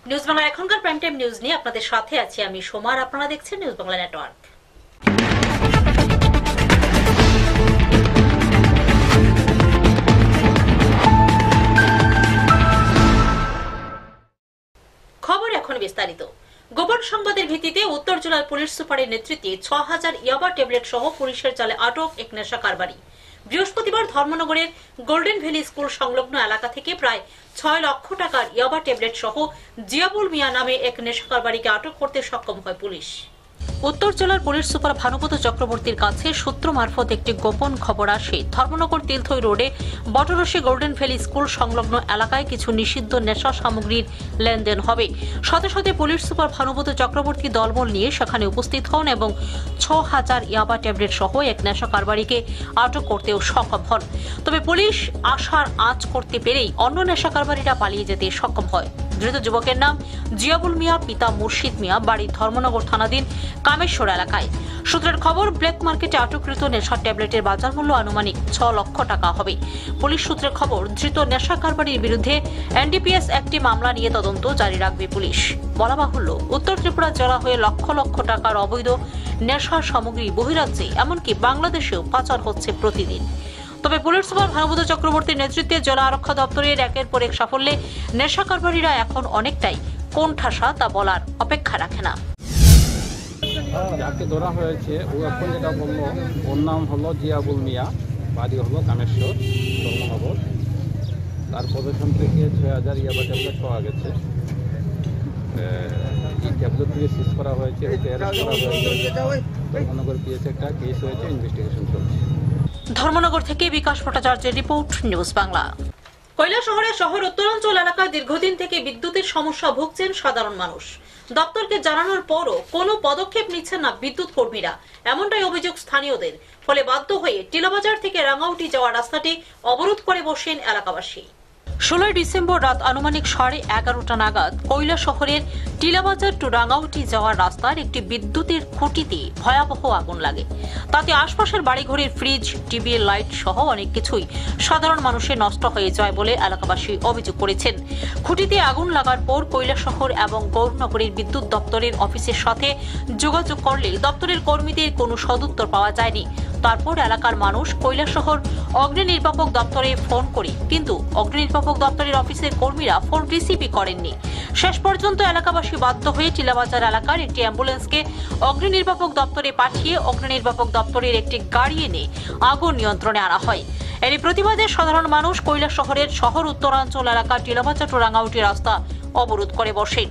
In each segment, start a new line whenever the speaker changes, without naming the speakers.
News Bangla এখনকার prime time news নিয়ে আপনাদের সাথে আছি আমি সোমার। আপনারা দেখছেন নিউজ বাংলা নেটওয়ার্ক। খবর এখন বিস্তারিত। গোপন সংবাদের ভিত্তিতে উত্তর জেলার পুলিশ সুপারের নেতৃত্বে ৬,০০০ ইয়াবা ট্যাবলেট সহ পুলিশের জালে আটক এক নেশা কারবারি। বৃহস্পতিবার ধর্মনগরের গোল্ডেন ভ্যালি স্কুল সংলগ্ন এলাকা থেকে প্রায় ৬ লক্ষ টাকার ইয়াবা ট্যাবলেট সহ জিয়াবুল মিয়া নামে এক নেশা কারবারিকে আটক করতে সক্ষম হয় পুলিশ। উত্তর জেলার পুলিশ সুপার ভানুপত চক্রবর্তীর কাছে সূত্র মারফত একটি গোপন খবর আসে ধর্মনগর তিলথই রোডে বটরসি গোল্ডেন ভ্যালি স্কুল সংলগ্ন এলাকায় কিছু নিষিদ্ধ নেশা সামগ্রীর লেনদেন হবে। সাথে সাথে পুলিশ সুপার ভানুপত চক্রবর্তী দলবল নিয়ে সেখানে উপস্থিত হন এবং ৬,০০০ ইয়াবা ট্যাবলেট সহ এক নেশা কারবারিকে আটক করতেও সক্ষম হন। তবে পুলিশ আশার আঁচ করতে পেরেই অন্য নেশা কারবারিরা পালিয়ে যেতে সক্ষম হয়। ধৃত যুবকের নাম জিয়াবুল মিয়া, পিতা মুর্শিদ মিয়া, বাড়ি ধর্মনগর থানাধীন কামেশ্বর এলাকায়। সূত্রের খবর, ব্ল্যাক মার্কেটে আটককৃত নেশার ট্যাবলেটের বাজার মূল্য আনুমানিক ৬ লক্ষ টাকা হবে। পুলিশ সূত্রের খবর, ধৃত নেশা কারবারির বিরুদ্ধে এনডিপিএস একটি মামলা নিয়ে তদন্ত জারি রাখবে পুলিশ। বলা বাহুল্য, উত্তর ত্রিপুরা জেলা হয়ে লক্ষ লক্ষ টাকার অবৈধ নেশার সামগ্রী বহিরাজ্যে এমনকি বাংলাদেশেও পাচার হচ্ছে প্রতিদিন। তবে পুলিশ সুপার ভানুপত চক্রবর্তীর নেতৃত্বে জেলা আরক্ষা দপ্তরের একের পর এক সাফল্যে নেশা কারবারিরা এখন অনেকটাই কোণঠাসা তা বলার অপেক্ষা রাখে না।
যাকে ধরা হয়েছে ও এখন যেটা বললো, ওর নাম হলো জিয়াবুল মিয়া, বাড়ি হলো কামেশ্বর ধর্মনগর। তার পজিশন থেকে ৬,০০০ ইয়াবা ট্যাবলেট পাওয়া গেছে। এই ট্যাবলেট থেকে সিজ করা হয়েছে, ওকে অ্যারেস্ট করা হয়েছে। ধর্মনগর পিএসে একটা কেস হয়েছে, ইনভেস্টিগেশন চলছে।
ধর্মনগর থেকে বিকাশ ভট্টাচার্যের রিপোর্ট, নিউজ বাংলা। কৈলাসহরের শহর উত্তরাঞ্চল এলাকায় দীর্ঘদিন থেকে বিদ্যুতের সমস্যা ভুগছেন সাধারণ মানুষ। দপ্তরকে জানানোর পরও কোনো পদক্ষেপ নিচ্ছেন না বিদ্যুৎ কর্মীরা, এমনটাই অভিযোগ স্থানীয়দের। ফলে বাধ্য হয়ে টিলাবাজার থেকে রাঙ্গাউটি যাওয়ার রাস্তাটি অবরোধ করে বসেন এলাকাবাসী। ১৬ ডিসেম্বর রাত আনুমানিক 11:30 নাগাদ কৈলাসহরের টিলাবাজার টু রাঙ্গাউটি যাওয়ার রাস্তার একটি বিদ্যুতের খুঁটিতে ভয়াবহ আগুন লাগে। তাতে আশপাশের বাড়িঘরের ফ্রিজ, টিভি, লাইট সহ অনেক কিছুই সাধারণ মানুষের নষ্ট হয়ে যায় বলে এলাকাবাসী অভিযোগ করেছেন। খুঁটিতে আগুন লাগার পর কৈলাসহর এবং গৌরনগরের বিদ্যুৎ দপ্তরের অফিসের সাথে যোগাযোগ করলে দপ্তরের কর্মীদের কোনো সদুত্তর পাওয়া যায়নি। তারপর এলাকার মানুষ কৈলাসহর অগ্নি নির্বাপক দপ্তরে ফোন করে, কিন্তু অগ্নি নির্বাপক দপ্তরের অফিসের কর্মীরা ফোন রিসিভই করেননি। শেষ পর্যন্ত এলাকাবাসী বাধ্য হয়ে টিলাবাজার এলাকার একটি অ্যাম্বুলেন্সকে অগ্নি নির্বাপক দপ্তরে পাঠিয়ে অগ্নি নির্বাপক দপ্তরের একটি গাড়ি এনে আগুন নিয়ন্ত্রণে আনা হয়। এরই প্রতিবাদে সাধারণ মানুষ কৈলাসহরের শহর উত্তরাঞ্চল এলাকার টিলাবাজার টু রাঙ্গাউটি রাস্তা অবরোধ করে বসেন।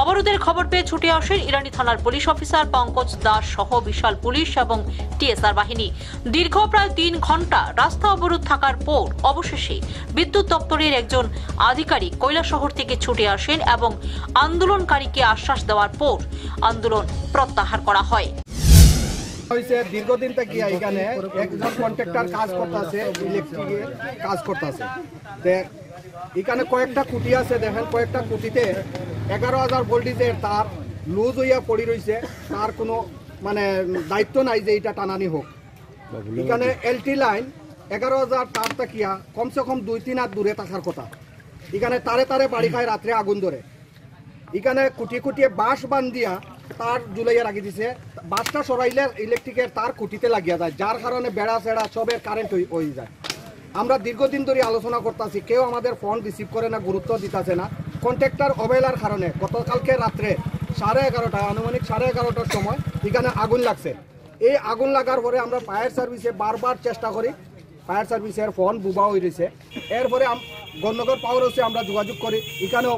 অবরোধের খবর পেয়ে ছুটে আসেন ইরানি থানার পুলিশ অফিসার পঙ্কজ দাস সহ বিশাল পুলিশ এবং টিএসআর বাহিনী। দীর্ঘ প্রায় ৩ ঘন্টা রাস্তা অবরোধ থাকার পর অবশেষে বিদ্যুৎ দপ্তরের একজন আধিকারিক কৈলাসহর থেকে ছুটে আসেন এবং আন্দোলনকারীকে আশ্বাস দেওয়ার পর আন্দোলন প্রত্যাহার করা হয়।
দীর্ঘদিন থেকে এখানে একজন কন্ট্রাক্টর কাজ করতেছে, ইলেকট্রিকের কাজ করতেছে। এখানে কয়েকটা খুঁটি আছে, দেখেন কয়েকটা খুঁটিতে 11,000 ভোল্টেজের তার লুজ হইয়া পড়ে রয়েছে। তার কোনো দায়িত্ব নাই যে এটা টানানি হোক। এখানে এলটি লাইন 11,000 তার তাকিয়া কমসে কম 2-3 হাত দূরে থাকার কথা। এখানে তারে তারে বাড়ি খায়, রাত্রে আগুন ধরে। এখানে খুঁটি খুঁটিয়ে বাঁশ বান্ধিয়া তার জুলাইয়া রাখি দিছে। বাঁশটা সরাইলে ইলেকট্রিকের তার খুঁটিতে লাগিয়া যায়, যার কারণে বেড়া চেড়া সবের কারেন্ট হয়ে যায়। আমরা দীর্ঘদিন ধরে আলোচনা করতেছি, কেউ আমাদের ফোন রিসিভ করে না, গুরুত্ব দিতেছে না। কন্ট্রাক্টর অবহেলার কারণে গতকালকে রাত্রে 11:30 আনুমানিক 11:30টার সময় এখানে আগুন লাগছে। এই আগুন লাগার পরে আমরা ফায়ার সার্ভিসে বারবার চেষ্টা করি, ফায়ার সার্ভিসের ফোন বুবা হয়ে রয়েছে। এরপরে গণনগর পাওয়ার হাউসে আমরা যোগাযোগ করি, এখানেও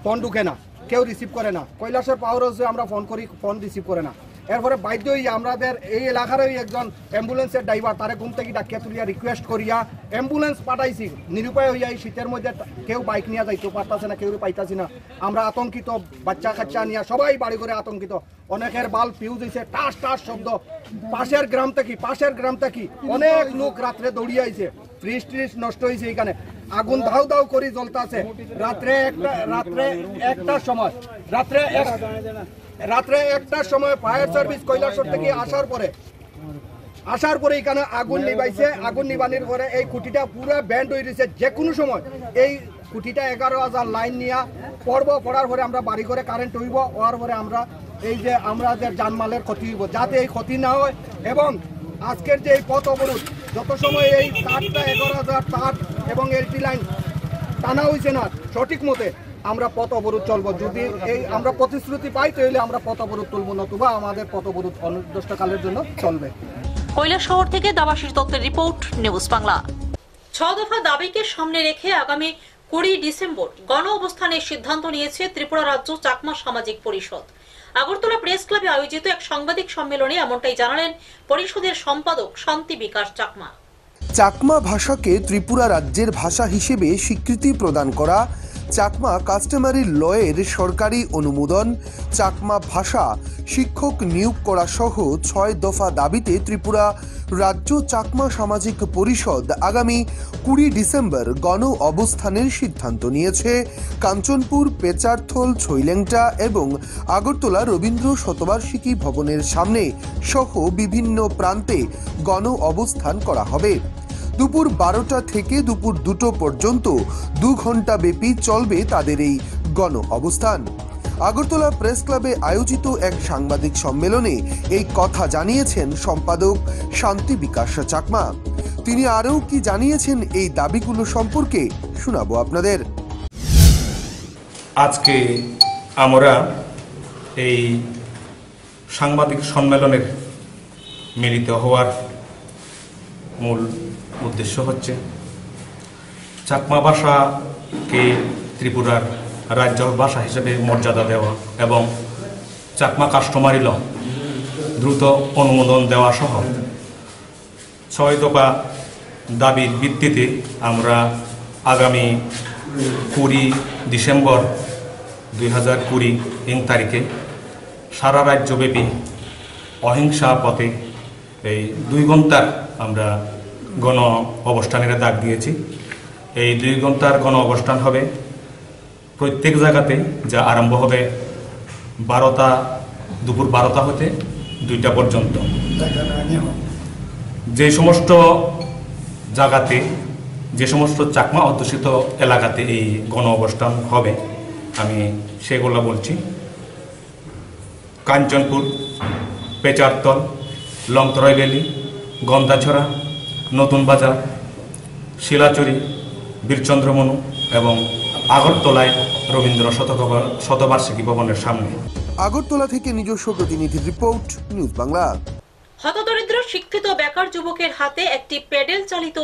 ফোন ঢুকে না, কেউ রিসিভ করে না। কৈলাসের পাওয়ার হাউসে আমরা ফোন করি, ফোন রিসিভ করে না। এরপরে বাধ্য হইয়া আমাদের এই এলাকারই একজন অ্যাম্বুলেন্সের ড্রাইভার তারে ঘুম থেকে ডাকিয়া তুলিয়া রিকোয়েস্ট করিয়া অ্যাম্বুলেন্স পাঠাইছি। নিরুপায় হইয়া এই শীতের মধ্যে কেউ বাইক নিয়ে যাইতে পারতাছে না, কেউ পাইতাছি না। আমরা আতঙ্কিত, বাচ্চা কাচ্চা নিয়ে সবাই বাড়ি করে আতঙ্কিত। অনেকের বাল ফিউজ হয়েছে, টাস টাস শব্দ। পাশের গ্রাম থেকে অনেক লোক রাত্রে দৌড়িয়ে আইছে। ফ্রিজ ট্রিজ নষ্ট হয়েছে, এখানে আগুন দাউ দাউ করে জ্বলতেছে। রাত্রে 1টার সময় ফায়ার সার্ভিস কৈলাসহর থেকে আসার পরে এখানে আগুন নিবাইছে। আগুন নিবানির পরে এই খুঁটিটা পুরো ব্যান্ড হয়ে রয়েছে। যে কোনো সময় এই খুঁটিটা 11,000 লাইন নিয়ে পড়ার পরে আমরা বাড়ি করে কারেন্ট হইব, হওয়ার পরে আমরা এই যে আমাদের জানমালের ক্ষতি হইব, যাতে এই ক্ষতি না হয়। এবং আজকের যে এই পথ অবরোধ, যত সময় এই তারটা 11,000 তার এবং এলটি লাইন টানা হয়েছে না সঠিক মতে, আমরা পথ অবরোধ চলবো। যদি এই আমরা প্রতিশ্রুতি পাই তাহলে আমরা পথ অবরোধ তুলব, নতুবা আমাদের পথ অবরোধ অনির্দিষ্টকালের জন্য চলবে।
কৈলাসহর থেকে দেবাশিস দত্তের রিপোর্ট, নিউজ বাংলা। 6 দফা দাবিকে সামনে রেখে আগামী 20 ডিসেম্বর গণ অবস্থানের সিদ্ধান্ত নিয়েছে ত্রিপুরা রাজ্য চাকমা সামাজিক পরিষদ। আগরতলা প্রেস ক্লাবে আয়োজিত এক সাংবাদিক সম্মেলনে এমনটাই জানালেন পরিষদের সম্পাদক শান্তি বিকাশ চাকমা।
চাকমা ভাষাকে ত্রিপুরা রাজ্যের ভাষা হিসেবে স্বীকৃতি প্রদান করা, চাকমা কাস্টমারি লয়ের সরকারি অনুমোদন, চাকমা ভাষা শিক্ষক নিয়োগ করা সহ 6 দফা দাবিতে ত্রিপুরা রাজ্য চাকমা সামাজিক পরিষদ আগামী 20 ডিসেম্বর গণ অবস্থানের সিদ্ধান্ত নিয়েছে। কাঞ্চনপুর, পেচারথল, ছৈলেংটা এবং আগরতলা রবীন্দ্র শতবার্ষিকী ভবনের সামনে সহ বিভিন্ন প্রান্তে গণ অবস্থান করা হবে। দুপুর 12টা থেকে দুপুর 2টো পর্যন্ত 2 ঘন্টা ব্যাপী চলবে তাদের এই গণ অবস্থান। আগরতলা প্রেস ক্লাবে আয়োজিত এক সাংবাদিক সম্মেলনে এই কথা জানিয়েছেন সম্পাদক শান্তি বিকাশ চাকমা। তিনি আরও কি জানিয়েছেন এই দাবিগুলো সম্পর্কে শোনাবো আপনাদের।
আজকে আমরা এই সাংবাদিক সম্মেলনের মিলিত হওয়ার মূল উদ্দেশ্য হচ্ছে চাকমা ভাষাকে ত্রিপুরার রাজ্য ভাষা হিসেবে মর্যাদা দেওয়া এবং চাকমা কাস্টমারি ল দ্রুত অনুমোদন দেওয়া সহ 6 দফা দাবির ভিত্তিতে আমরা আগামী 20 ডিসেম্বর 2020 তারিখে সারা রাজ্যব্যাপী অহিংসা পথে এই 2 ঘন্টার আমরা গণ অবস্থানের ডাক দিয়েছি। এই 2 ঘন্টার গণ অবস্থান হবে প্রত্যেক জায়গাতে, যা আরম্ভ হবে দুপুর 12টা হতে 2টা পর্যন্ত। যে সমস্ত জায়গাতে, যে সমস্ত চাকমা অধ্যুষিত এলাকাতে এই গণ অবস্থান হবে আমি সেগুলো বলছি। কাঞ্চনপুর, পেচারতল, লংতরাই ভ্যালি, গন্দাছড়া, নতুন বাজার, শিলাচুরি, বীরচন্দ্রমনু এবং আগরতলায় রবীন্দ্র শতবার্ষিকী ভবনের সামনে।
আগরতলা থেকে নিজস্ব প্রতিনিধির রিপোর্ট, নিউজ বাংলা।
হতদরিদ্র শিক্ষিত বেকার যুবকের হাতে একটি প্যাডেল চালিত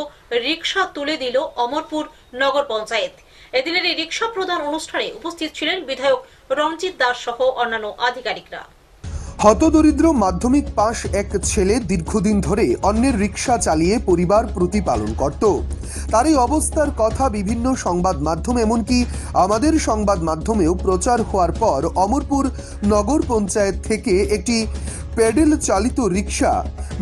রিকশা তুলে দিল অমরপুর নগর পঞ্চায়েত। এদিনের এই রিকশা প্রদান অনুষ্ঠানে উপস্থিত ছিলেন বিধায়ক রঞ্জিত দাস সহ অন্যান্য আধিকারিকরা।
হতদরিদ্র মাধ্যমিক পাশ এক ছেলে দীর্ঘদিন ধরে অন্যের রিকশা চালিয়ে পরিবার প্রতিপালন করত। তার এই অবস্থার কথা বিভিন্ন সংবাদ মাধ্যম, এমনকি আমাদের সংবাদ মাধ্যমেও প্রচার হওয়ার পর অমরপুর নগর পঞ্চায়েত থেকে একটি প্যাডেল চালিত রিকশা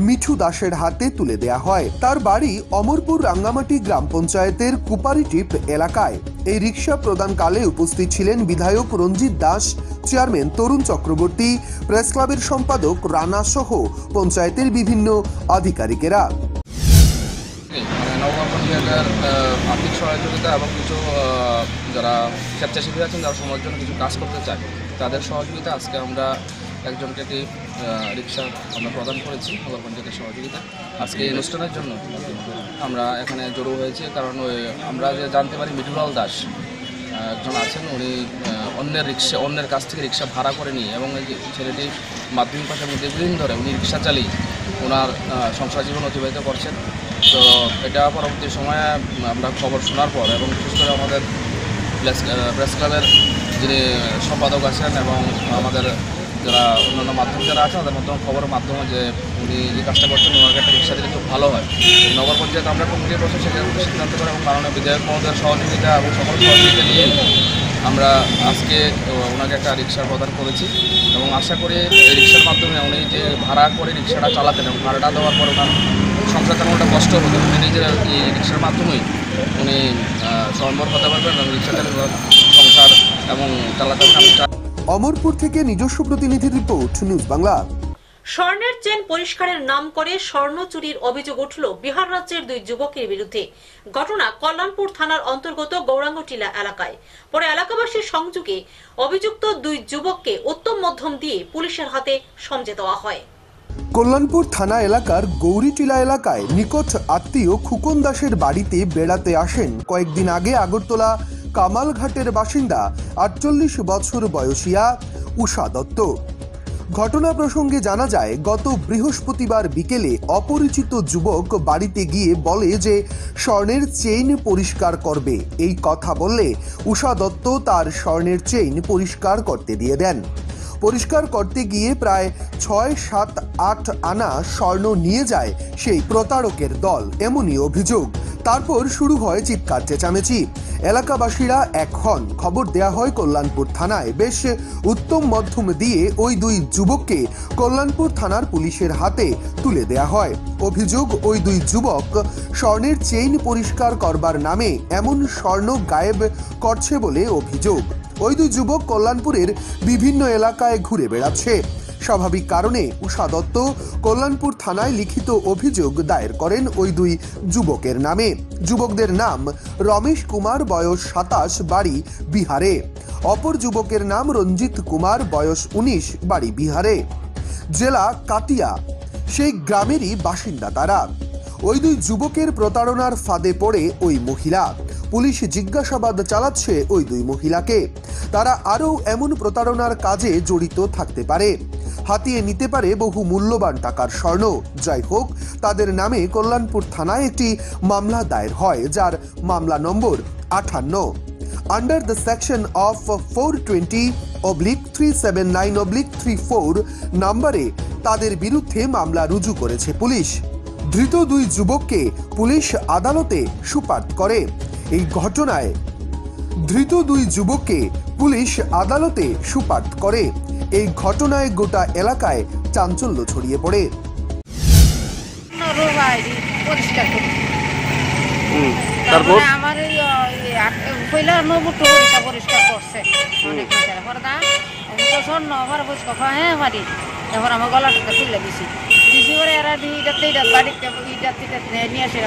মিঠু দাসের হাতে তুলে দেয়া হয়। তার বাড়ি অমরপুর রাঙ্গামাটি গ্রাম পঞ্চায়েতের কুপারিটিপ এলাকায়। এই রিকশা প্রদানকালে উপস্থিত ছিলেন বিধায়ক রঞ্জিত দাস, চেয়ারম্যান তরুণ চক্রবর্তী, প্রেস ক্লাবের সম্পাদক রানা সহ পঞ্চায়েতের বিভিন্ন আধিকারিকেরা।
নগর পঞ্চায়েতের আর্থিক সহযোগিতা এবং কিছু যারা স্বেচ্ছাসেবী আছেন, যারা সমাজের জন্য কিছু কাজ করতে চায়, তাদের সহযোগিতা আজকে আমরা একজনকে একটি রিক্সা আমরা প্রদান করেছি নগর পঞ্চায়েতের সহযোগিতা। আজকে এই অনুষ্ঠানের জন্য আমরা এখানে জড়ো হয়েছি, কারণ আমরা যে জানতে পারি মিঠুলাল দাস একজন আছেন, উনি অন্যের কাছ থেকে রিক্সা ভাড়া করে নিয়ে, এবং এই ছেলেটি মাধ্যমিক পাশের মধ্যে দীর্ঘদিন ধরে উনি রিক্সা চালিয়ে ওনার সংসার জীবন অতিবাহিত করছেন। তো এটা পরবর্তী সময়ে আমরা খবর শোনার পর, এবং বিশেষ করে আমাদের প্রেস ক্লাবের যিনি সম্পাদক আছেন এবং আমাদের যারা অন্যান্য মাধ্যম যারা আছেন, তাদের মাধ্যমে খবরের মাধ্যমে যে উনি যে কাজটা করছেন, ওনাকে একটা রিক্সা দিলে খুব ভালো হয়। নগর পঞ্চায়েত আমরা কমিটি বসে সেখানে সিদ্ধান্ত করে, এবং কারণে বিধায়ক মহোদয়ের সহযোগিতা এবং সকল সহযোগিতা নিয়ে আমরা আজকে ওনাকে একটা রিক্সা প্রদান করেছি। এবং আশা করি এই রিক্সার মাধ্যমে উনি যে ভাড়া করে রিক্সাটা চালাতেন, এবং ভাড়াটা দেওয়ার পর ওনার সংসার তেমনটা কষ্ট হতো, উনি নিজের এই রিক্সার মাধ্যমেই উনি স্বয়ম্বর হতে পারবেন এবং রিক্সা চালিয়ে সংসার এবং চালাতে পারবেন।
অমরপুর থেকে নিজস্ব প্রতিনিধির রিপোর্ট, নিউজ বাংলা।
স্বর্ণের চেন পরিষ্কারের নাম করে স্বর্ণ চুরির অভিযোগ উঠল বিহার রাজ্যের দুই যুবকের বিরুদ্ধে। ঘটনা কল্যাণপুর থানার অন্তর্গত গৌরাঙ্গটিলা এলাকায়। পরে এলাকাবাসীর সংযোগে অভিযুক্ত দুই যুবককে উত্তম মধ্যম দিয়ে পুলিশের হাতে সমঝে দেওয়া হয়।
কল্যাণপুর থানা এলাকার গৌরীটিলা এলাকায় নিকট আত্মীয় খুকন দাসের বাড়িতে বেড়াতে আসেন কয়েকদিন আগে আগরতলা কামালঘাটের বাসিন্দা 48 বছর বয়সিয়া উষা দত্ত। ঘটনা প্রসঙ্গে জানা যায়, গত বৃহস্পতিবার বিকেলে অপরিচিত যুবক বাড়িতে গিয়ে বলে যে স্বর্ণের চেইন পরিষ্কার করবে। এই কথা বললে উষা দত্ত তার স্বর্ণের চেইন পরিষ্কার করতে দিয়ে দেন। পরিষ্কার করতে গিয়ে প্রায় 6, 7, 8 আনা স্বর্ণ নিয়ে যায় সেই প্রতারকের দল, এমনই অভিযোগ। তারপর শুরু হয় চিৎকার চেঁচামেচি। এলাকাবাসীরা এখন খবর দেয়া হয় কল্যাণপুর থানায়। বেশ উত্তম মধ্যম দিয়ে ওই দুই যুবককে কল্যাণপুর থানার পুলিশের হাতে তুলে দেয়া হয়। অভিযোগ, ওই দুই যুবক স্বর্ণের চেইন পরিষ্কার করবার নামে এমন স্বর্ণ গায়েব করছে বলে অভিযোগ। ওই দুই যুবক কল্যাণপুরের বিভিন্ন এলাকায় ঘুরে বেড়াচ্ছে। স্বাভাবিক কারণে উষা দত্ত কল্যাণপুর থানায় লিখিত অভিযোগ দায়ের করেন ওই দুই যুবকের নামে। যুবকদের নাম রমেশ কুমার, বয়স 27, বাড়ি বিহারে। অপর যুবকের নাম রঞ্জিত কুমার, বয়স 19, বাড়ি বিহারে। জেলা কাটিয়া, সেই গ্রামেরই বাসিন্দা তারা। ওই দুই যুবকের প্রতারণার ফাঁদে পড়ে ওই মহিলা। পুলিশ জিজ্ঞাসাবাদ চালাচ্ছে ওই দুই মহিলাকে। তারা আরও এমন প্রতারণার কাজে জড়িত থাকতে পারে, হাতিয়ে নিতে পারে বহু মূল্যবান টাকার স্বর্ণ। যাই হোক, তাদের নামে কল্যাণপুর থানায় একটি মামলা দায়ের হয়, যার মামলা নম্বর 58 আন্ডার দ্য সেকশন অফ 420/379/34 নম্বরে তাদের বিরুদ্ধে মামলা রুজু করেছে পুলিশ। ধৃত দুই যুবককে পুলিশ আদালতে সুপার্দ করে। এই ঘটনায় ধৃত দুই যুবককে পুলিশ আদালতে সুপার্দ করে। এই ঘটনায় গোটা এলাকায় চাঞ্চল্য ছড়িয়ে পড়ে।
তারপর আমার পয়লা নবুটো পরিষ্কার করছে অনেক স্বর্ণ আমার হ্যাঁ মারি। এবার আমার গলাটা খুলে দিছি পরে এরা ইটাতে বাড়িতে নিয়ে আসে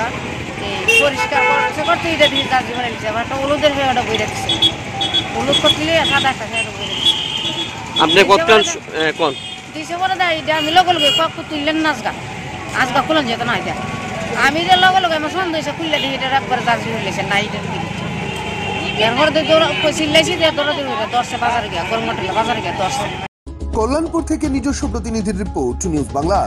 পরিষ্কার করতে এটা দিয়ে কাজ করে নিচ্ছে। আবার একটা হলুদের হয়ে ওটা বইটা দিচ্ছে, হলুদ করলে সাদা একটা হয়ে ওটা বইটা দিচ্ছে।
আপনি কোন
দিছে পরে দা এটা আমি লগে লগে কাকু তুললেন নাচগা খুলেন যেত না এটা আমি যে লগে লগে আমার সন্দেহ হয়েছে খুললে দিয়ে এটা একবার দার্জি হইলেছে না এটা এরপরে চিল্লাইছি দিয়ে দৌড়া দিয়ে দশে বাজারে গিয়া গরমটলে বাজারে গিয়া 10।
কল্যাণপুর থেকে নিজস্ব প্রতিনিধির রিপোর্ট, নিউজ বাংলা।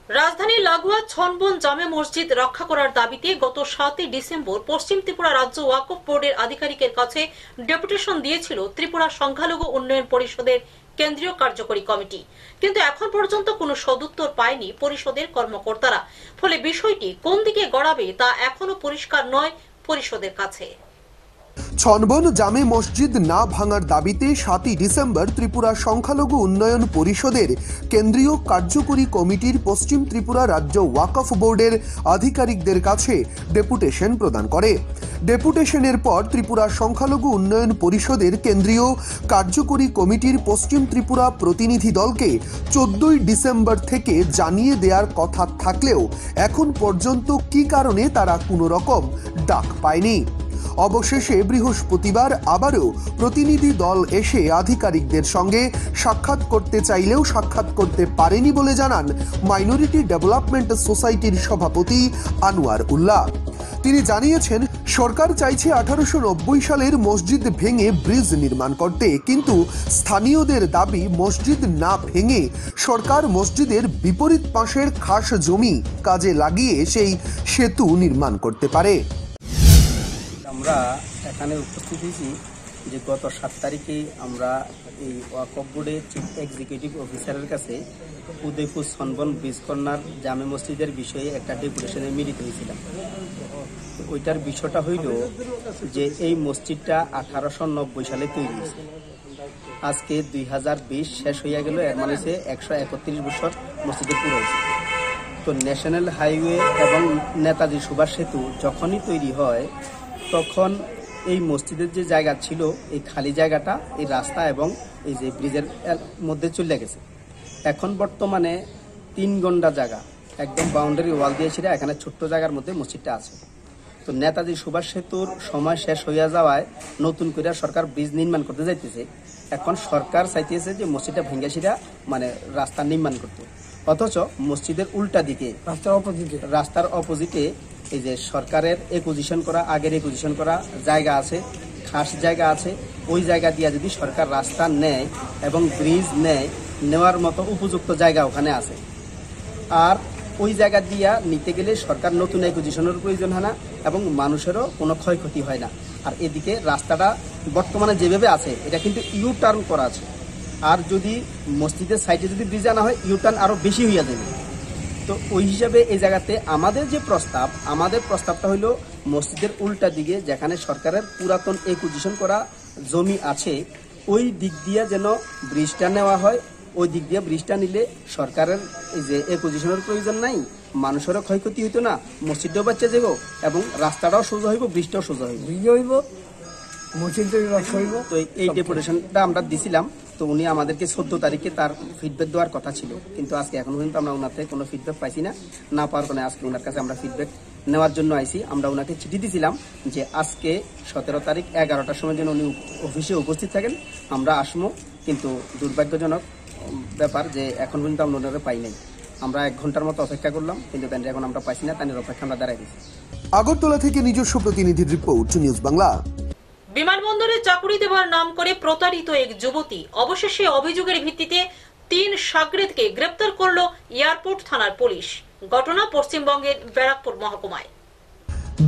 রাজধানীর লাগোয়া ছনবন জামে মসজিদ রক্ষা করার দাবিতে গত 7 ডিসেম্বর পশ্চিম ত্রিপুরা রাজ্য ওয়াকফ বোর্ডের আধিকারিকের কাছে ডেপুটেশন দিয়েছিল ত্রিপুরা সংখ্যালঘু উন্নয়ন পরিষদের কেন্দ্রীয় কার্যকরী কমিটি। কিন্তু এখন পর্যন্ত কোনো সদুত্তর পায়নি পরিষদের কর্মকর্তারা। ফলে বিষয়টি কোন দিকে গড়াবে তা এখনো পরিষ্কার নয় পরিষদের কাছে।
ছনবন জামে মসজিদ না ভাঙার দাবিতে 7 ডিসেম্বর ত্রিপুরা সংখ্যালঘু উন্নয়ন পরিষদের কেন্দ্রীয় কার্যকরী কমিটির পশ্চিম ত্রিপুরা রাজ্য ওয়াকফ বোর্ডের আধিকারিকদের কাছে ডেপুটেশন প্রদান করে। ডেপুটেশনের পর ত্রিপুরা সংখ্যালঘু উন্নয়ন পরিষদের কেন্দ্রীয় কার্যকরী কমিটির পশ্চিম ত্রিপুরা প্রতিনিধি দলকে 14 ডিসেম্বর থেকে জানিয়ে দেওয়ার কথা থাকলেও এখন পর্যন্ত কী কারণে তারা কোনো রকম ডাক পায়নি। অবশেষে বৃহস্পতিবার আবারও প্রতিনিধি দল এসে আধিকারিকদের সঙ্গে সাক্ষাৎ করতে চাইলেও সাক্ষাৎ করতে পারেনি বলে জানান মাইনরিটি ডেভেলপমেন্ট সোসাইটির সভাপতি আনোয়ার উল্লাহ। তিনি জানিয়েছেন, সরকার চাইছে 1890 সালের মসজিদ ভেঙে ব্রিজ নির্মাণ করতে, কিন্তু স্থানীয়দের দাবি মসজিদ না ভেঙে সরকার মসজিদের বিপরীত পাশের খাস জমি কাজে লাগিয়ে সেই সেতু নির্মাণ করতে পারে।
আমরা এখানে উপস্থিত হয়েছি যে গত 7 তারিখে আমরা এই ওয়াকফ বোর্ডের চিফ এক্সিকিউটিভ অফিসারের কাছে উদয়পুর ছনবন ব্রিজ কর্নার জামে মসজিদের বিষয়ে একটা ডেপুটেশনে মিলিত হয়েছিলাম। ওইটার বিষয়টা হইল যে এই মসজিদটা 1890 সালে তৈরি হয়েছে, আজকে 2020 শেষ হইয়া গেল, এর মানে 131 বছর মসজিদে পুরো হয়েছে। তো ন্যাশনাল হাইওয়ে এবং নেতাজি সুভাষ সেতু যখনই তৈরি হয় তখন এই মসজিদের যে জায়গা ছিল এই খালি জায়গাটা এই রাস্তা এবং এই যে ব্রিজের মধ্যে চলে গেছে। এখন বর্তমানে 3 ঘন্টা জায়গা একদম বাউন্ডারি ওয়াল দিয়ে ছিল, এখানে ছোট্ট জায়গার মধ্যে মসজিদটা আছে। তো নেতাজি সুভাষ সেতুর সময় শেষ হইয়া যাওয়ায় নতুন করে সরকার ব্রিজ নির্মাণ করতে যাইতেছে। এখন সরকার চাইতেছে যে মসজিদটা ভেঙে সিরা মানে রাস্তা নির্মাণ করতে, অথচ মসজিদের উল্টা দিকে রাস্তার অপোজিটে এই যে সরকারের একুজিশন করা, আগের একুজিশন করা জায়গা আছে, খাস জায়গা আছে, ওই জায়গা দিয়ে যদি সরকার রাস্তা নেয় এবং ব্রিজ নেওয়ার মতো উপযুক্ত জায়গা ওখানে আছে। আর ওই জায়গা দিয়া নিতে গেলে সরকার নতুন একুজিশনের প্রয়োজন হয় না এবং মানুষেরও কোনো ক্ষয়ক্ষতি হয় না। আর এদিকে রাস্তাটা বর্তমানে যেভাবে আছে এটা কিন্তু ইউ টার্ন করা আছে, আর যদি মসজিদের সাইডে যদি ব্রিজ আনা হয় ইউ টার্ন আরও বেশি হইয়া যাবে। তো ওই হিসাবে এই জায়গাতে আমাদের প্রস্তাবটা হইলো মসজিদের উল্টা দিকে যেখানে সরকারের পুরাতন একুজিশন করা জমি আছে ওই দিক দিয়ে যেন ব্রিজটা নেওয়া হয়। ওই দিক দিয়ে ব্রিজটা নিলে সরকারের এই যে একুজিশনের প্রয়োজন নাই, মানুষেরও ক্ষয়ক্ষতি হইতো না, মসজিদটাও বাচ্চা যাব এবং রাস্তাটাও সোজা হইব, ব্রিজটাও সোজা হইব, তো এই ডেপুটেশনটা আমরা দিছিলাম। তো উনি আমাদেরকে 14 তারিখে তার ফিডব্যাক দেওয়ার কথা ছিল, কিন্তু আজকে এখন পর্যন্ত আমরা ওনার থেকে কোনো ফিডব্যাক পাইছি না পাওয়ার কারণে আজকে ওনার কাছে আমরা ফিডব্যাক নেওয়ার জন্য আইছি। আমরা ওনাকে চিঠি দিয়েছিলাম যে আজকে 17 তারিখ 11টার সময় যেন উনি অফিসে উপস্থিত থাকেন, আমরা আসবো। কিন্তু দুর্ভাগ্যজনক ব্যাপার যে এখন পর্যন্ত আমরা ওনারা পাই নাই। আমরা 1 ঘন্টার মতো অপেক্ষা করলাম, কিন্তু এখন আমরা পাইছি না, তাদের অপেক্ষা আমরা দাঁড়াই দিচ্ছি।
আগরতলা থেকে নিজস্ব প্রতিনিধির রিপোর্ট, নিউজ বাংলা।
বিমানবন্দরে চাকরি দেওয়ার নাম করে প্রতারিত এক যুবতী, অবশেষে অভিযোগের ভিত্তিতে 3 সাগরেদকে গ্রেপ্তার করল এয়ারপোর্ট থানার পুলিশ। ঘটনা পশ্চিমবঙ্গের ব্যারাকপুর মহকুমায়।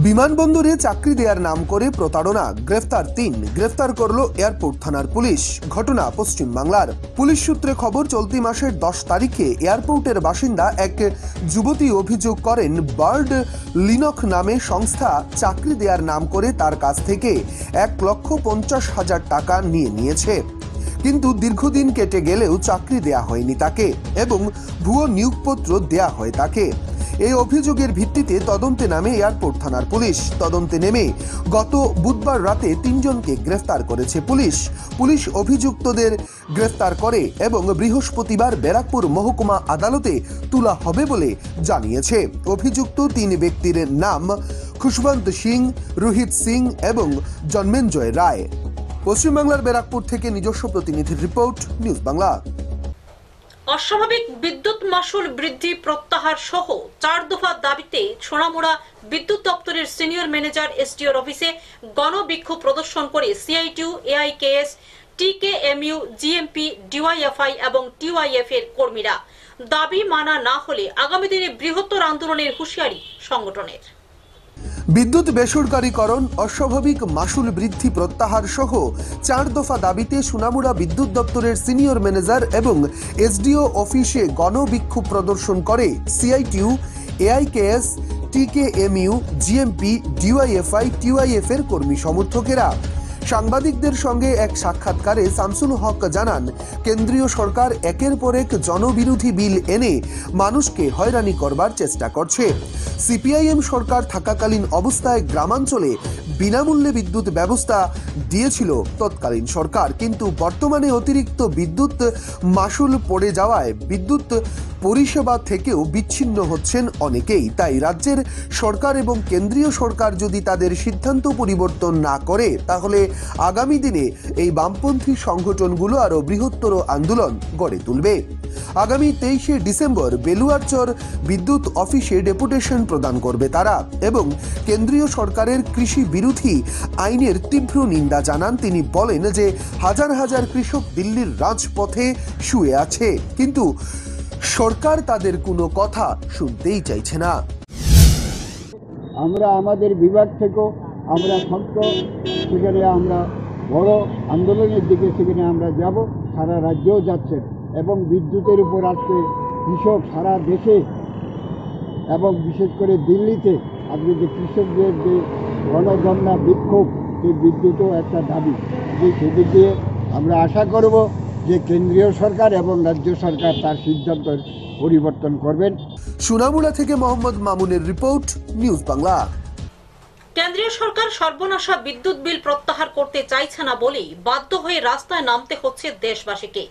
বিমানবন্দরে চাকরি দেওয়ার নাম করে প্রতারণা, গ্রেফতার 3, গ্রেফতার করলো এয়ারপোর্ট থানার পুলিশ। ঘটনা পশ্চিম বাংলার। পুলিশ সূত্রে খবর, চলতি মাসের 10 তারিখে এয়ারপোর্টের বাসিন্দা এক যুবতী অভিযোগ করেন বার্ড লিনক নামে সংস্থা চাকরি দেওয়ার নাম করে তার কাছ থেকে 1,50,000 টাকা নিয়েছে। কিন্তু দীর্ঘদিন কেটে গেলেও চাকরি দেয়া হয়নি তাকে এবং ভুয়ো নিয়োগপত্র দেয়া হয় তাকে। এই অভিযোগের ভিত্তিতে তদন্তে নামে এয়ারপোর্ট থানার পুলিশ। তদন্তে নেমে গত বুধবার রাতে 3 জনকে গ্রেফতার করেছে পুলিশ অভিযুক্তদের গ্রেফতার করে এবং বৃহস্পতিবার ব্যারাকপুর মহকুমা আদালতে তোলা হবে বলে জানিয়েছে। অভিযুক্ত 3 ব্যক্তির নাম খুশবন্ত সিং, রোহিত সিং এবং জন্মেঞ্জয় রায়। পশ্চিমবাংলার ব্যারাকপুর থেকে নিজস্ব প্রতিনিধির রিপোর্ট, নিউজ বাংলা।
অস্বাভাবিক বিদ্যুৎ মাশুল বৃদ্ধি প্রত্যাহার সহ 4 দফা দাবিতে সোনামুড়া বিদ্যুৎ দপ্তরের সিনিয়র ম্যানেজার এসডিওর অফিসে গণবিক্ষোভ প্রদর্শন করে সিআইটিউ, এআইকেএস, টিকেএমইউ, জিএমপি, ডিওয়াইএফআই এবং টিওয়াইএফ এর কর্মীরা। দাবি মানা না হলে আগামী দিনে বৃহত্তর আন্দোলনের হুঁশিয়ারি সংগঠনের।
বিদ্যুৎ বেসরকারীকরণ, অস্বাভাবিক মাশুল বৃদ্ধি প্রত্যাহার সহ 4 দফা দাবিতে সোনামুড়া বিদ্যুৎ দপ্তরের সিনিয়র ম্যানেজার এবং এসডিও অফিসে গণবিক্ষোভ প্রদর্শন করে সিআইটিউ, এআইকেএস, টিকেএমইউ, জিএমপি, ডিওয়াইএফআই, টিওয়াইএফ এর কর্মী সমর্থকেরা। সাংবাদিকদের সঙ্গে এক সাক্ষাৎকারে শামসুল হক জানান, কেন্দ্রীয় সরকার একের পর এক জনবিরোধী বিল এনে মানুষকে হয়রানি করবার চেষ্টা করছে। সিপিআইএম সরকার থাকাকালীন অবস্থায় গ্রামাঞ্চলে বিনামূল্যে বিদ্যুৎ ব্যবস্থা দিয়েছিল তৎকালীন সরকার, কিন্তু বর্তমানে অতিরিক্ত বিদ্যুৎ মাশুল পড়ে যাওয়ায় বিদ্যুৎ পরিষেবা থেকেও বিচ্ছিন্ন হচ্ছেন অনেকেই। তাই রাজ্যের সরকার এবং কেন্দ্রীয় সরকার যদি তাদের সিদ্ধান্ত পরিবর্তন না করে তাহলে আগামী দিনে এই বামপন্থী সংগঠনগুলো আরো বৃহত্তর আন্দোলন গড়ে তুলবে। আগামী 23শে ডিসেম্বর বেলুয়ারচর বিদ্যুৎ অফিসে ডেপুটেশন প্রদান করবে তারা এবং কেন্দ্রীয় সরকারের কৃষি বিরোধী আইনের তীব্র নিন্দা জানান তিনি। বলেন যে হাজার হাজার কৃষক দিল্লির রাজপথে শুয়ে আছে, কিন্তু সরকার তাদের কোনো কথা শুনতেই চাইছে না।
আমরা আমাদের বিভাগ থেকেও আমরা শক্ত সেখানে আমরা বড় আন্দোলনের দিকে সেখানে আমরা যাব, সারা রাজ্যেও যাচ্ছেন এবং বিদ্যুতের উপর আজকে কৃষক সারা দেশে এবং বিশেষ করে দিল্লিতে আজকে যে কৃষকদের যে গণধর্ণা বিক্ষোভ, সেই বিদ্যুৎও একটা দাবি, যে সেদিক দিয়ে আমরা আশা করব যে কেন্দ্রীয় সরকার এবং রাজ্য সরকার তার সিদ্ধান্ত পরিবর্তন করবেন।
সোনামুড়া থেকে মোহাম্মদ মামুনের রিপোর্ট, নিউজ বাংলা।
কেন্দ্রীয় সরকার সর্বনাশা বিদ্যুৎ বিল প্রত্যাহার করতে চাইছে না বলেই বাধ্য হয়ে রাস্তায় নামতে হচ্ছে দেশবাসীকে।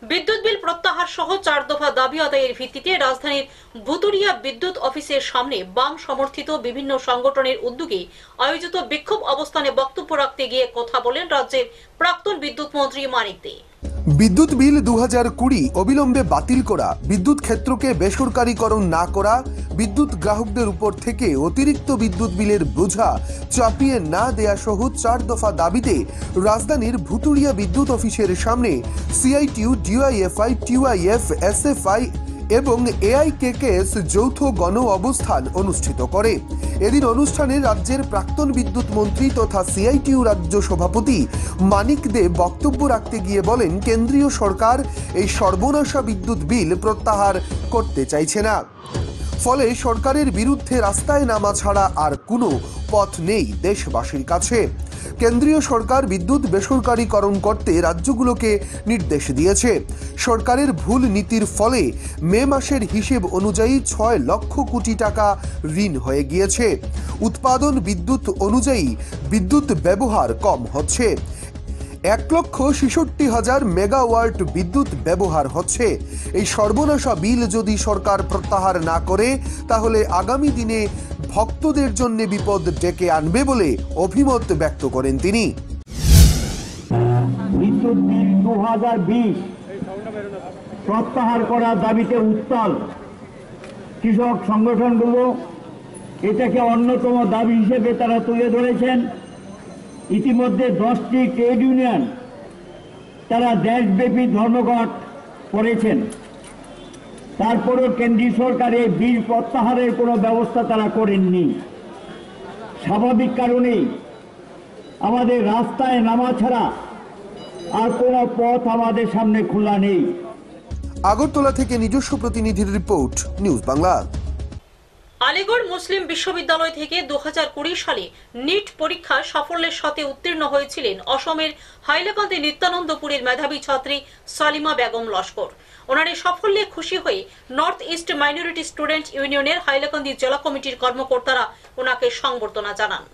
বিদ্যুৎ বিল প্রত্যাহার সহ 4 দফা দাবি আদায়ের ভিত্তিতে রাজধানীর ভুতুড়িয়া বিদ্যুৎ অফিসের সামনে বাম সমর্থিত বিভিন্ন সংগঠনের উদ্যোগে আয়োজিত বিক্ষোভ অবস্থানে বক্তব্য রাখতে গিয়ে কথা বলেন রাজ্যের প্রাক্তন বিদ্যুৎ মন্ত্রী মানিক দে।
বিদ্যুৎ বিল 2020 অবিলম্বে বাতিল করা, বিদ্যুৎ ক্ষেত্রকে বেসরকারীকরণ না করা, বিদ্যুৎ গ্রাহকদের উপর থেকে অতিরিক্ত বিদ্যুৎ বিলের বোঝা চাপিয়ে না দেয়া সহ 4 দফা দাবিতে রাজধানীর ভুতুড়িয়া বিদ্যুৎ অফিসের সামনে সিআইটিইউ, ডিওয়াইএফআই, টিওয়াইএফ, এসএফআই এবং এআইকেকেএস যৌথ গণ অবস্থান অনুষ্ঠিত করে। এদিন অনুষ্ঠানে রাজ্যের প্রাক্তন বিদ্যুৎ মন্ত্রী তথা সিআইটিইউ রাজ্য সভাপতি মানিক দে বক্তব্য রাখতে গিয়ে বলেন, কেন্দ্রীয় সরকার এই সর্বনাশা বিদ্যুৎ বিল প্রত্যাহার করতে চাইছে না। ফলে সরকারের বিরুদ্ধে রাস্তায় নামা ছাড়া আর কোনো পথ নেই দেশবাসীর কাছে। কেন্দ্রীয় সরকার বিদ্যুৎ বেসরকারীকরণ করতে রাজ্যগুলোকে নির্দেশ দিয়েছে। সরকারের ভুল নীতির ফলে মে মাসের হিসেব অনুযায়ী 6 লক্ষ কোটি টাকা ঋণ হয়ে গিয়েছে। উৎপাদন বিদ্যুৎ অনুযায়ী বিদ্যুৎ ব্যবহার কম হচ্ছে। 1,66,000 মেগাওয়াট বিদ্যুৎ ব্যবহার হচ্ছে। এই সর্বনাশা বিল যদি সরকার প্রত্যাহার না করে তাহলে আগামী দিনে ভক্তদের জন্য বিপদ ডেকে আনবে বলে অভিমত ব্যক্ত করেন তিনি।
বিদ্যুৎ বিল 2020 প্রত্যাহার করার দাবিতে উত্তাল কৃষক সংগঠনগুলো এটাকে অন্যতম দাবি হিসেবে তারা তুলে ধরেছেন। ইতিমধ্যে 10টি ট্রেড ইউনিয়ন তারা দেশব্যাপী ধর্মঘট করেছেন। তারপরও কেন্দ্রীয় সরকার এই বিল প্রত্যাহারের কোনো ব্যবস্থা তারা করেননি। স্বাভাবিক কারণেই আমাদের রাস্তায় নামা ছাড়া আর কোনো পথ আমাদের সামনে খোলা নেই।
আগরতলা থেকে নিজস্ব প্রতিনিধির রিপোর্ট, নিউজ বাংলা।
আলিগড় মুসলিম বিশ্ববিদ্যালয় থেকে 2020 সালে নিট পরীক্ষা সাফল্যের সাথে উত্তীর্ণ হয়েছিলেন অসমের হাইলাকান্দি নিত্যানন্দপুরের মেধাবী ছাত্রী সালিমা বেগম লস্কর। ওনার এই সাফল্যে খুশি হয়ে নর্থ ইস্ট মাইনরিটি স্টুডেন্ট ইউনিয়নের হাইলাকান্দি জেলা কমিটির কর্মকর্তারা ওনাকে সংবর্ধনা জানান।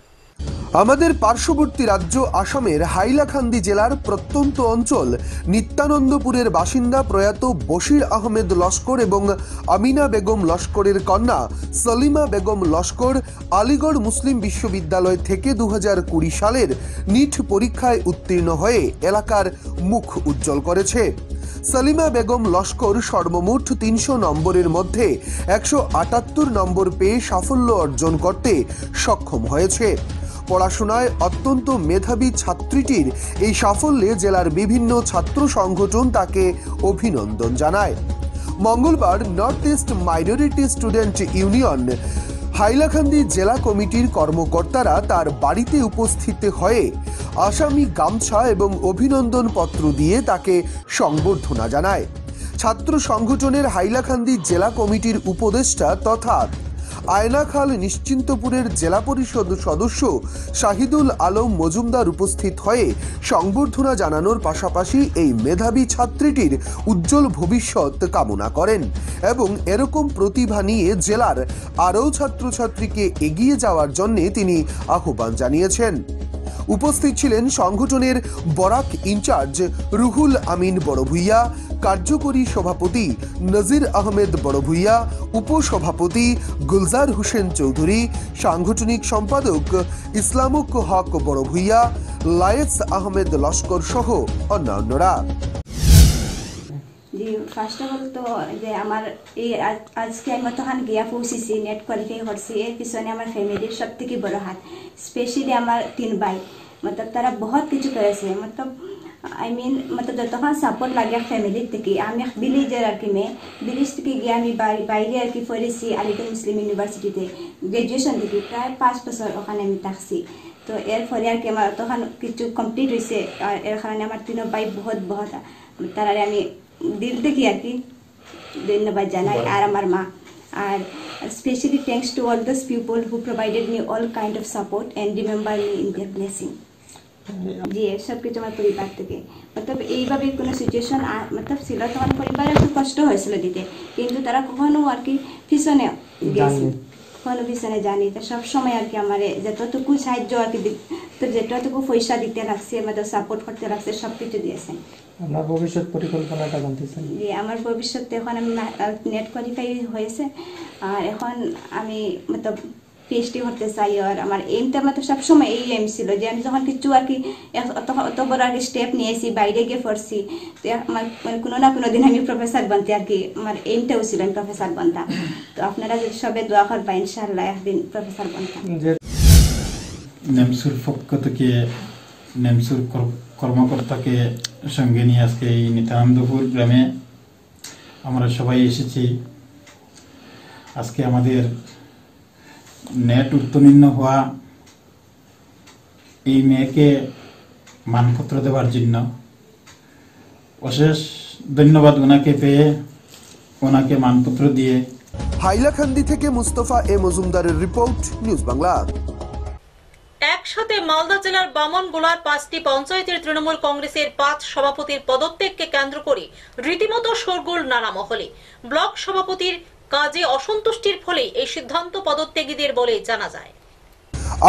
আমাদের পার্শ্ববর্তী রাজ্য আসামের হাইলাকান্দি জেলার প্রত্যন্ত অঞ্চল নিত্যানন্দপুরের বাসিন্দা প্রয়াত বশির আহমেদ লস্কর এবং আমিনা বেগম লস্করের কন্যা সালিমা বেগম লস্কর আলিগড় মুসলিম বিশ্ববিদ্যালয় থেকে 2020 সালের নিট পরীক্ষায় উত্তীর্ণ হয়ে এলাকার মুখ উজ্জ্বল করেছে। সালিমা বেগম লস্কর সর্বমোট 300 নম্বরের মধ্যে 178 নম্বর পেয়ে সাফল্য অর্জন করতে সক্ষম হয়েছে। পড়াশোনায় অত্যন্ত মেধাবী ছাত্রীটির এই সাফল্যে জেলার বিভিন্ন ছাত্র সংগঠন তাকে অভিনন্দন জানায়। মঙ্গলবার north east minority student union Hailakandi জেলা কমিটির কর্মকর্তারা তার বাড়িতে উপস্থিত হয়ে আসামি গামছা এবং অভিনন্দন পত্র দিয়ে তাকে সংবর্ধনা জানায়। ছাত্র সংগঠনের হাইলাকান্দি জেলা কমিটির উপদেষ্টা তথা আয়নাখাল নিশ্চিন্তপুরের জেলা পরিষদ সদস্য শাহিদুল আলম মজুমদার উপস্থিত হয়ে সংবর্ধনা জানানোর পাশাপাশি এই মেধাবী ছাত্রীটির উজ্জ্বল ভবিষ্যৎ কামনা করেন এবং এরকম প্রতিভা নিয়ে জেলার আরও ছাত্রছাত্রীকে এগিয়ে যাওয়ার জন্য তিনি আহ্বান জানিয়েছেন। উপস্থিত ছিলেন সংগঠনের বরাক ইনচার্জ রুহুল আমিন বড়ভুইয়া, কার্যকরী সভাপতি নজির আহমেদ বড়ভুইয়া, উপসভাপতি গুলজার হোসেন চৌধুরী, সাংগঠনিক সম্পাদক ইসলামুক হক বড়ভুইয়া, লায়েস আহমেদ লস্কর সহ অন্যান্যরা।
জি ফার্স্ট অফ অল তো যে আমার এই আজকে আমি তখন গিয়া পৌঁছেছি, নেট কোয়ালিফাই করছি। এর পিছনে আমার ফ্যামিলির সব থেকে বড় হাত, স্পেশালি আমার 3 ভাই, मतलब তারা বহুত কিছু করেছে। मतलब आई मीन मतलब যতক্ষণ সাপোর্ট লাগে ফ্যামিলির থেকে। আমি ভিলেজের আর কি মেয়ে, ভিলেজ থেকে গিয়ে আমি বাইরে আর কি পড়েছি আলিগড় মুসলিম ইউনিভার্সিটিতে গ্রাজুয়েশন থেকে। প্রায় 5 বছর ওখানে আমি থাকছি। তো এরপরে আর কি আমার তখন কিছু কমপ্লিট হয়েছে। আর এর কারণে আমার 3 ভাই বহুত তারা আমি দিল থেকে আর কি ধন্যবাদ জানাই। আর আমার মা, আর specially thanks to all those people who provided me all kind of support and remember me in their blessing. জি সব কিছু আমার পরিবার থেকে। মতলব এইভাবে কোনো সিচুয়েশন মতলব ছিল, তখন পরিবার একটু কষ্ট হয়েছিল দিতে, কিন্তু তারা কখনো আর কি পিছনে গেছে। কোনো পিছনে জানি তো সবসময় আর কি আমার যতটুকু সাহায্য আর কি তো যেটুকু পয়সা দিতে লাগছে আমাদের সাপোর্ট করতে লাগছে সব কিছু দিয়েছেন।
আপনার ভবিষ্যৎ পরিকল্পনাটা জানতে চাই।
জি, আমার ভবিষ্যতে এখন আমি নেট কোয়ালিফাই হয়েছে আর এখন আমি মতলব পিএইচডি করতে চাই। আর আমার এইমটা আমার সবসময় এই এম ছিল যে আমি যখন কিছু আর কি অত বড় আর কি স্টেপ নিয়েছি, বাইরে গিয়ে পড়ছি, তো আমার মানে কোনো না কোনো দিন আমি প্রফেসর বানতে আর কি আমার এইমটাও ছিল আমি প্রফেসর বানতাম। তো আপনারা যদি সবে দোয়া করবা ইনশাআল্লাহ একদিন প্রফেসর বানতাম।
নেমসুর পক্ষ থেকে নেমসুর কর্মকর্তাকে সঙ্গে নিয়ে আজকে এই নিত্যানন্দপুর গ্রামে আমরা সবাই এসেছি। আজকে আমাদের নেট উত্তীর্ণ হওয়া এই মেয়েকে মানপত্র দেওয়ার জন্য অশেষ ধন্যবাদ ওনাকে পেয়ে, ওনাকে মানপত্র দিয়ে।
হাইলাকান্দি থেকে মুস্তফা এ মজুমদারের রিপোর্ট, নিউজ বাংলা।
একসাথে মালদা জেলার বামনগোলার 5টি পঞ্চায়েতের তৃণমূল কংগ্রেসের 5 সভাপতির পদত্যাগকে কেন্দ্র করে রীতিমতো শোরগোল নানা মহলে। ব্লক সভাপতির কাজে অসন্তুষ্টির ফলে এই সিদ্ধান্ত পদত্যাগীদের বলে জানা যায়।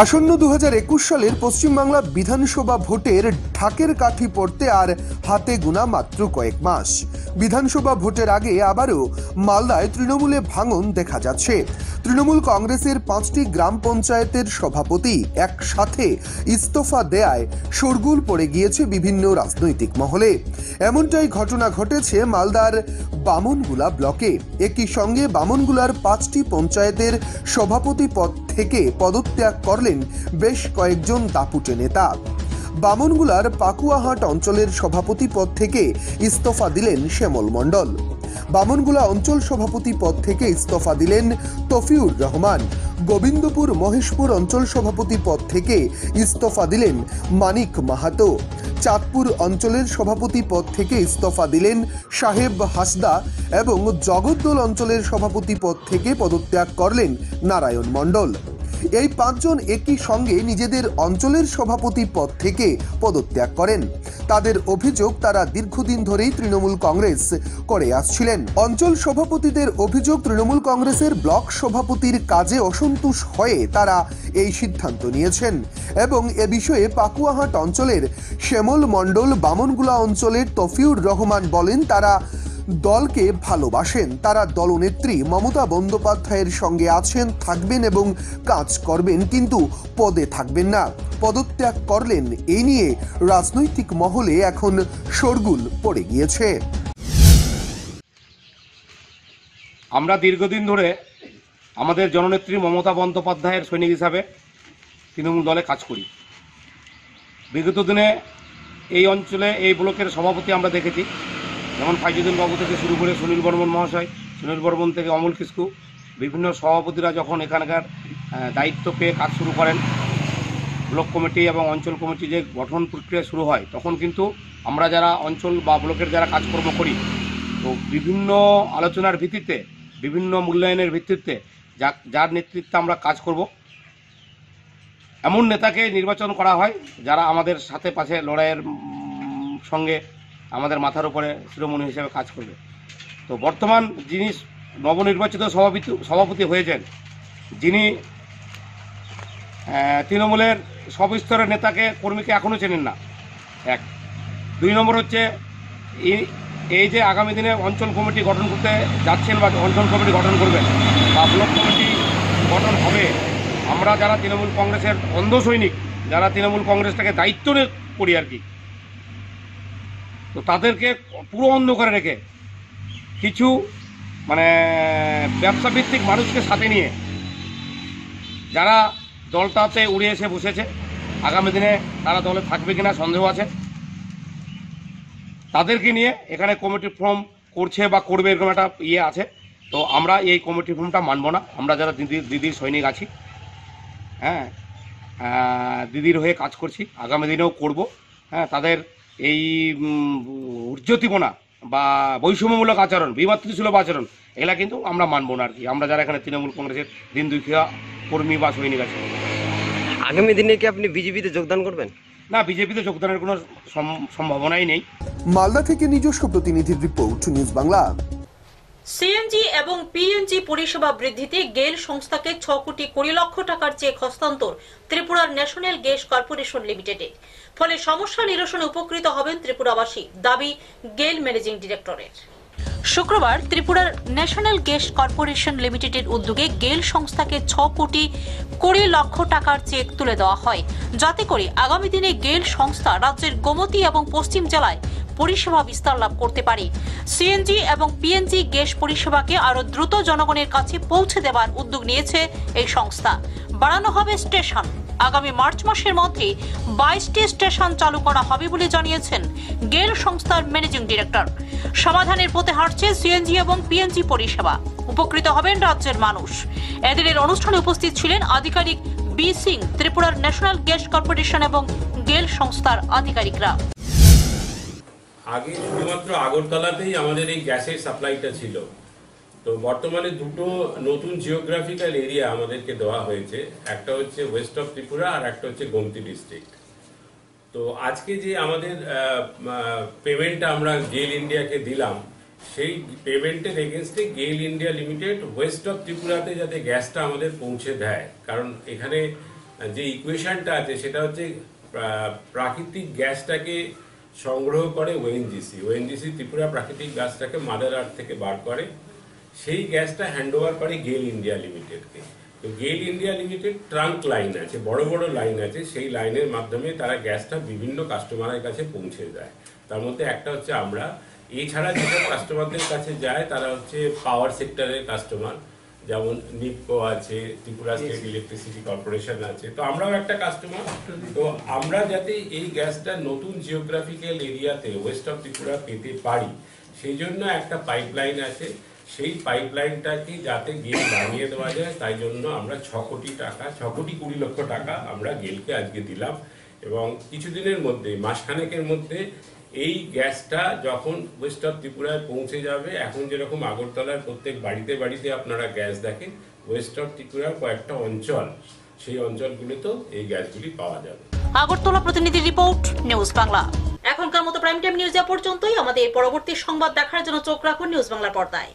আসন্ন 2021 সালের পশ্চিমবাংলা বিধানসভা ভোটের ঢাকের কাঠি পড়তে আর হাতে গোনা মাত্র কয়েক মাস। বিধানসভা ভোটের আগে আবারও মালদায় তৃণমূলে ভাঙন দেখা যাচ্ছে। তৃণমূল কংগ্রেসের 5টি গ্রাম পঞ্চায়েতের সভাপতি একসাথে ইস্তফা দেয়ায় শোরগোল পড়ে গিয়েছে বিভিন্ন রাজনৈতিক মহলে। এমনটাই ঘটনা ঘটেছে মালদার বামনগোলা ব্লকে। একই সঙ্গে বামনগোলার 5টি পঞ্চায়েতের সভাপতি পদ থেকে পদত্যাগ করলেন বেশ কয়েকজন দাপুটে নেতা। বামনগোলার পাকুয়াহাট অঞ্চলের সভাপতি পদ থেকে ইস্তফা দিলেন শ্যামল মণ্ডল। বামনগোলা অঞ্চল সভাপতি পদ থেকে ইস্তফা দিলেন তফিউর রহমান। গোবিন্দপুর মহেশপুর অঞ্চল সভাপতি পদ থেকে ইস্তফা দিলেন মানিক মাহাতো। চাঁদপুর অঞ্চলের সভাপতি পদ থেকে ইস্তফা দিলেন সাহেব হাসদা এবং জগদ্দল অঞ্চলের সভাপতি পদ থেকে পদত্যাগ করলেন নারায়ণ মণ্ডল। এই 5 জন একই সঙ্গে নিজেদের অঞ্চলের সভাপতি পদ থেকে পদত্যাগ করেন। তাদের অভিযোগ তারা দীর্ঘদিন ধরেই তৃণমূল কংগ্রেস করে আসছিলেন। অঞ্চল সভাপতিদের অভিযোগ তৃণমূল কংগ্রেসের ব্লক সভাপতির কাজে অসন্তুষ্ট হয়ে তারা এই সিদ্ধান্ত নিয়েছেন এবং এ বিষয়ে পাকুয়াহাট অঞ্চলের শ্যামল মণ্ডল, বামনগোলা অঞ্চলের তফিউর রহমান বলেন তারা দলকে ভালোবাসেন, তারা দলনেত্রী মমতা বন্দ্যোপাধ্যায়ের সঙ্গে আছেন, থাকবেন এবং কাজ করবেন, কিন্তু পদে থাকবেন না। পদত্যাগ করলেন। এই নিয়ে রাজনৈতিক মহলে এখন শোরগোল পড়ে গিয়েছে।
আমরা দীর্ঘদিন ধরে আমাদের জননেত্রী মমতা বন্দ্যোপাধ্যায়ের সৈনিক হিসাবে তৃণমূল দলে কাজ করি। বিগত দিনে এই অঞ্চলে এই ব্লকের সভাপতি আমরা দেখেছি, যেমন ফাইজুদ্দিন বাবু থেকে শুরু করে সুনীল বর্মন মহাশয়, সুনীল বর্মন থেকে অমল কিস্কু, বিভিন্ন সভাপতিরা যখন এখানকার দায়িত্ব পেয়ে কাজ শুরু করেন, ব্লক কমিটি এবং অঞ্চল কমিটি যে গঠন প্রক্রিয়া শুরু হয়, তখন কিন্তু আমরা যারা অঞ্চল বা ব্লকের যারা কাজকর্ম করি, তো বিভিন্ন আলোচনার ভিত্তিতে, বিভিন্ন মূল্যায়নের ভিত্তিতে যার নেতৃত্বে আমরা কাজ করব, এমন নেতাকে নির্বাচন করা হয় যারা আমাদের সাথে পাশে লড়াইয়ের সঙ্গে আমাদের মাথার উপরে শিরোমণি হিসেবে কাজ করবে। তো বর্তমান যিনি নবনির্বাচিত সভাপতি হয়েছেন, যিনি তৃণমূলের সব স্তরের নেতাকে কর্মীকে এখনও চেনেন না, 1। 2 নম্বর হচ্ছে এই যে আগামী দিনে অঞ্চল কমিটি গঠন করতে যাচ্ছেন বা অঞ্চল কমিটি গঠন করবেন বা ব্লক কমিটি গঠন হবে, আমরা যারা তৃণমূল কংগ্রেসের অন্ধ সৈনিক, যারা তৃণমূল কংগ্রেসটাকে দায়িত্ব নিয়ে করি আর কি, তো তাদেরকে পুরো অন্ধ করে রেখে কিছু মানে ব্যবসা ভিত্তিক মানুষকে সাথে নিয়ে যারা দলটাতে উড়ে এসে বসেছে, আগামী দিনে তারা দলে থাকবে কিনা সন্দেহ আছে, তাদেরকে নিয়ে এখানে কমিটি ফর্ম করছে বা করবে এরকম একটা আছে। তো আমরা এই কমিটি ফর্মটা মানব না। আমরা যারা দিদির সৈনিক আছি, হ্যাঁ, দিদির হয়ে কাজ করছি, আগামী দিনেও করব। হ্যাঁ, তাদের এই উর্জ্জতীপনা বা বৈষম্যমূলক আচরণ, বিমাতৃসুলভ আচরণ, এগুলা কিন্তু আমরা মানব না আর কি। আমরা যারা এখানে তৃণমূল কংগ্রেসের দিন দুখিয়া কর্মী বা সৈনিক আছে।
আগামী দিনে কি আপনি বিজেপিতে যোগদান করবেন?
না, বিজেপিতে যোগদানের কোনো সম্ভাবনাই নেই।
মালদা থেকে নিজস্ব প্রতিনিধির রিপোর্ট, নিউজ বাংলা।
সিএনজি এবং পিএনজি পরিষেবা বৃদ্ধিতে গেল সংস্থাকে 6 কোটি 20 লক্ষ টাকার চেক হস্তান্তর ত্রিপুরার ন্যাশনাল গ্যাস কর্পোরেশন লিমিটেডের। ফলে সমস্যা নিরসনে উপকৃত হবেন ত্রিপুরাবাসী, দাবি গেল ম্যানেজিং ডিরেক্টরের। শুক্রবার ত্রিপুরার ন্যাশনাল গ্যাস কর্পোরেশন লিমিটেডের উদ্যোগে গেল সংস্থাকে 6 কোটি 20 লক্ষ টাকার চেক তুলে দেওয়া হয়, যাতে করে আগামী দিনে গেল সংস্থা রাজ্যের গোমতী এবং পশ্চিম জেলায় পরিষেবা বিস্তার লাভ করতে পারে। সিএনজি এবং পিএনজি গ্যাস পরিষেবাকে আরো দ্রুত জনগণের কাছে পৌঁছে দেওয়ার উদ্যোগ নিয়েছে এই সংস্থা। বাড়ানো হবে স্টেশন। আগামী মার্চ মাসের মধ্যে 22টি স্টেশন চালু করা হবে বলে জানিয়েছেন গেল সংস্থার ম্যানেজিং ডিরেক্টর। সমাধানের পথে হাঁটছে সিএনজি এবং পিএনজি পরিষেবা। উপকৃত হবেন রাজ্যের মানুষ। এদিনের অনুষ্ঠানে উপস্থিত ছিলেন আধিকারিক বি সিং, ত্রিপুরার ন্যাশনাল গ্যাস কর্পোরেশন এবং গেল সংস্থার আধিকারিকরা।
আগে শুধুমাত্র আগরতলাতেই আমাদের এই গ্যাসের সাপ্লাইটা ছিল, তো বর্তমানে দুটো নতুন জিওগ্রাফিক্যাল এরিয়া আমাদেরকে দেওয়া হয়েছে, একটা হচ্ছে ওয়েস্ট অফ ত্রিপুরা আর একটা হচ্ছে গোমতী ডিস্ট্রিক্ট। তো আজকে যে আমাদের পেমেন্টটা আমরা গেল ইন্ডিয়াকে দিলাম, সেই পেমেন্টের এগেনস্টে গেল ইন্ডিয়া লিমিটেড ওয়েস্ট অফ ত্রিপুরাতে যাতে গ্যাসটা আমাদের পৌঁছে দেয়, কারণ এখানে যে ইকুয়েশনটা আছে সেটা হচ্ছে প্রাকৃতিক গ্যাসটাকে সংগ্রহ করে ওএনজিসি ত্রিপুরা প্রাকৃতিক গ্যাসটাকে মাদার আর্থ থেকে বার করে, সেই গ্যাসটা হ্যান্ড ওভার করে গেল ইন্ডিয়া লিমিটেডকে। তো গেল ইন্ডিয়া লিমিটেড ট্রাঙ্ক লাইন আছে, বড় বড় লাইন আছে, সেই লাইনের মাধ্যমে তারা গ্যাসটা বিভিন্ন কাস্টমারের কাছে পৌঁছে দেয়। তার মধ্যে একটা হচ্ছে আমরা, এছাড়া যেসব কাস্টমারদের কাছে যায় তারা হচ্ছে পাওয়ার সেক্টরের কাস্টমার, যেমন নিপকো আছে, ত্রিপুরা স্টেট ইলেকট্রিসিটি কর্পোরেশন আছে, তো আমরাও একটা কাস্টমার। তো আমরা যাতে এই গ্যাসটা নতুন জিওগ্রাফিক্যাল এরিয়াতে ওয়েস্ট অফ ত্রিপুরা পেতে পারি, সেই জন্য একটা পাইপলাইন আছে, সেই পাইপলাইনটাকে যাতে গেল বানিয়ে দেওয়া যায়, তাই জন্য আমরা 6 কোটি 20 লক্ষ টাকা আমরা গেলকে আজকে দিলাম। এবং কিছুদিনের মধ্যে, মাসখানেকের মধ্যে এই গ্যাসটা যখন ওয়েস্ট অফ ত্রিপুরায় পৌঁছে যাবে, এখন যেরকম আগরতলার প্রত্যেক বাড়িতে বাড়িতে আপনারা গ্যাস দেখেন, ওয়েস্ট অফ ত্রিপুরার কয়েকটা অঞ্চল, সেই অঞ্চলগুলোতেও এই গ্যাসগুলি পাওয়া যাবে।
আগরতলা প্রতিনিধি রিপোর্ট, নিউজ বাংলা। এখনকার মতো প্রাইম টাইম নিউজ পর্যন্তই। আমাদের পরবর্তী সংবাদ দেখার জন্য চোখ রাখুন নিউজ বাংলার পর্দায়।